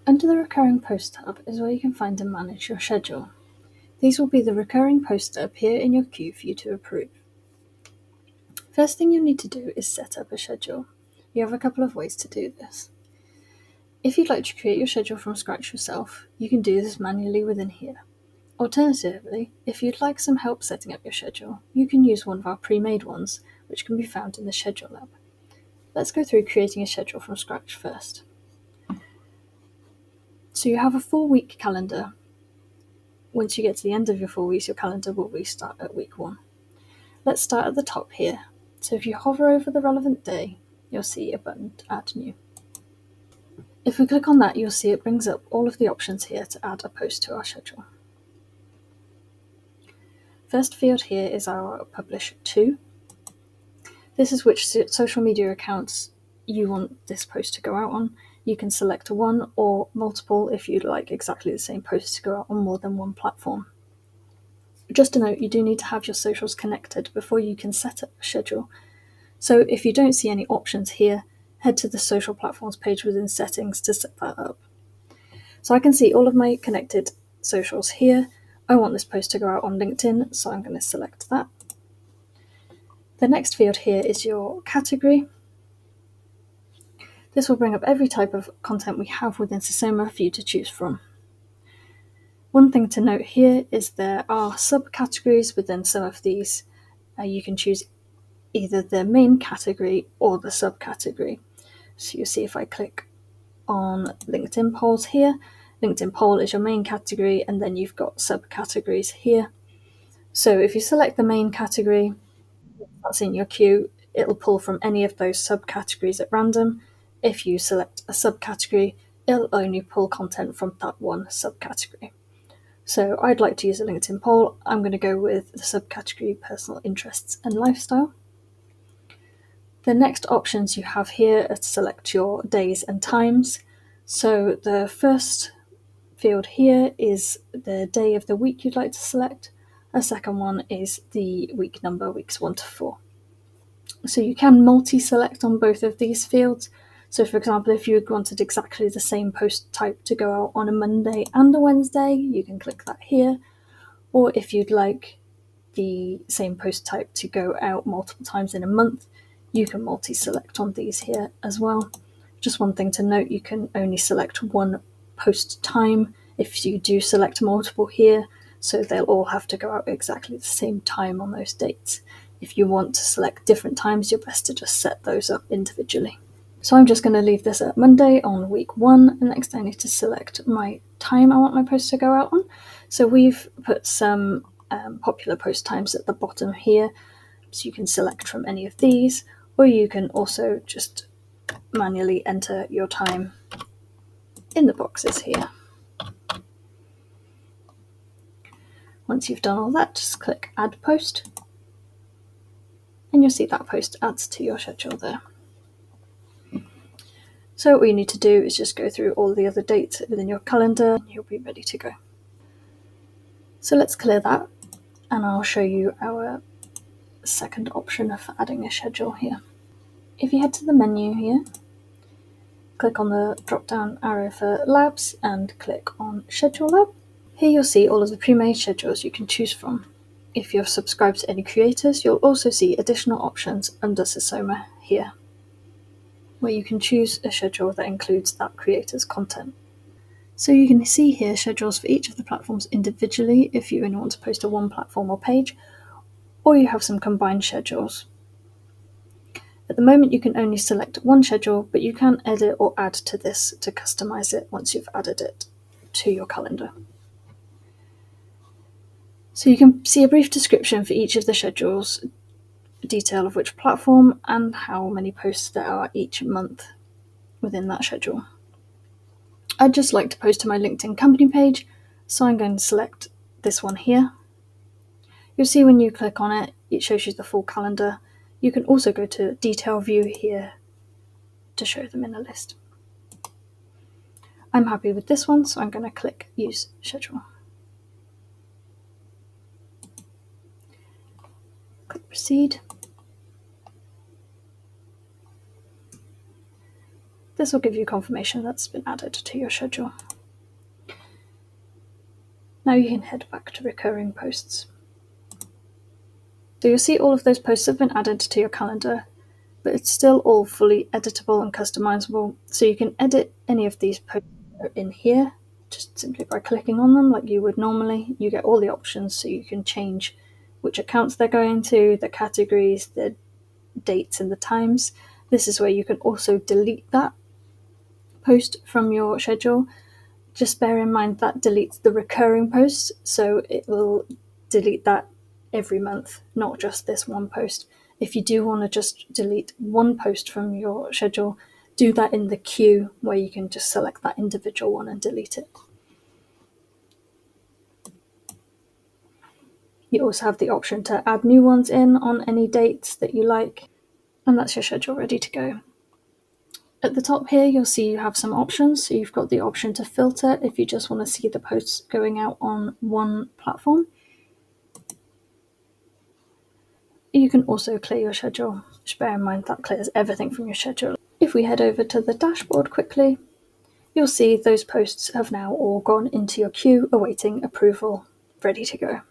Under the Recurring Post tab is where you can find and manage your schedule. These will be the recurring posts that appear in your queue for you to approve. First thing you'll need to do is set up a schedule. You have a couple of ways to do this. If you'd like to create your schedule from scratch yourself, you can do this manually within here. Alternatively, if you'd like some help setting up your schedule, you can use one of our pre-made ones, which can be found in the Schedule Lab. Let's go through creating a schedule from scratch first. So you have a 4-week calendar. Once you get to the end of your 4 weeks, your calendar will restart at week 1. Let's start at the top here. So if you hover over the relevant day, you'll see a button to add new. If we click on that, you'll see it brings up all of the options here to add a post to our schedule. First field here is our publish to. This is which social media accounts you want this post to go out on. You can select one or multiple if you'd like exactly the same post to go out on more than one platform. Just a note, you do need to have your socials connected before you can set up a schedule. So if you don't see any options here, head to the social platforms page within settings to set that up. So I can see all of my connected socials here. I want this post to go out on LinkedIn, so I'm going to select that. The next field here is your category. This will bring up every type of content we have within Sosoma for you to choose from. One thing to note here is there are subcategories within some of these. You can choose either the main category or the subcategory. So you'll see if I click on LinkedIn polls here, LinkedIn poll is your main category, and then you've got subcategories here. So if you select the main category that's in your queue, it'll pull from any of those subcategories at random. If you select a subcategory, it'll only pull content from that one subcategory. So I'd like to use a LinkedIn poll. I'm going to go with the subcategory personal interests and lifestyle. The next options you have here are to select your days and times. So the first field here is the day of the week you'd like to select. A second one is the week number, weeks 1 to 4. So you can multi-select on both of these fields. So for example, if you wanted exactly the same post type to go out on a Monday and a Wednesday, you can click that here. Or if you'd like the same post type to go out multiple times in a month, you can multi-select on these here as well. Just one thing to note, you can only select one post time if you do select multiple here, so they'll all have to go out exactly the same time on those dates. If you want to select different times, you're best to just set those up individually. So I'm just going to leave this at Monday on week 1, and next I need to select my time I want my post to go out on. So we've put some popular post times at the bottom here, so you can select from any of these, or you can also just manually enter your time in the boxes here. Once you've done all that, just click Add Post, and you'll see that post adds to your schedule there. So what you need to do is just go through all the other dates within your calendar, and you'll be ready to go. So let's clear that, and I'll show you our second option for adding a schedule here. If you head to the menu here, click on the drop down arrow for Labs and click on Schedule Lab. Here you'll see all of the pre-made schedules you can choose from. If you're subscribed to any creators, you'll also see additional options under Sosoma here, where you can choose a schedule that includes that creator's content. So you can see here schedules for each of the platforms individually if you only want to post to one platform or page, or you have some combined schedules. At the moment you can only select one schedule, but you can edit or add to this to customize it once you've added it to your calendar. So you can see a brief description for each of the schedules, detail of which platform and how many posts there are each month within that schedule. I'd just like to post to my LinkedIn company page, so I'm going to select this one here. You'll see when you click on it, it shows you the full calendar. You can also go to Detail View here to show them in a list. I'm happy with this one, so I'm going to click Use Schedule. Click Proceed. This will give you confirmation that's been added to your schedule. Now you can head back to recurring posts. So you'll see all of those posts have been added to your calendar, but it's still all fully editable and customizable. So you can edit any of these posts in here, just simply by clicking on them like you would normally. You get all the options, so you can change which accounts they're going to, the categories, the dates and the times. This is where you can also delete that post from your schedule. Just bear in mind that deletes the recurring posts, so it will delete that every month, not just this one post. If you do want to just delete one post from your schedule, do that in the queue where you can just select that individual one and delete it. You also have the option to add new ones in on any dates that you like, and that's your schedule ready to go. At the top here, you'll see you have some options. So you've got the option to filter if you just want to see the posts going out on one platform. You can also clear your schedule. Just bear in mind that clears everything from your schedule. If we head over to the dashboard quickly, you'll see those posts have now all gone into your queue awaiting approval, ready to go.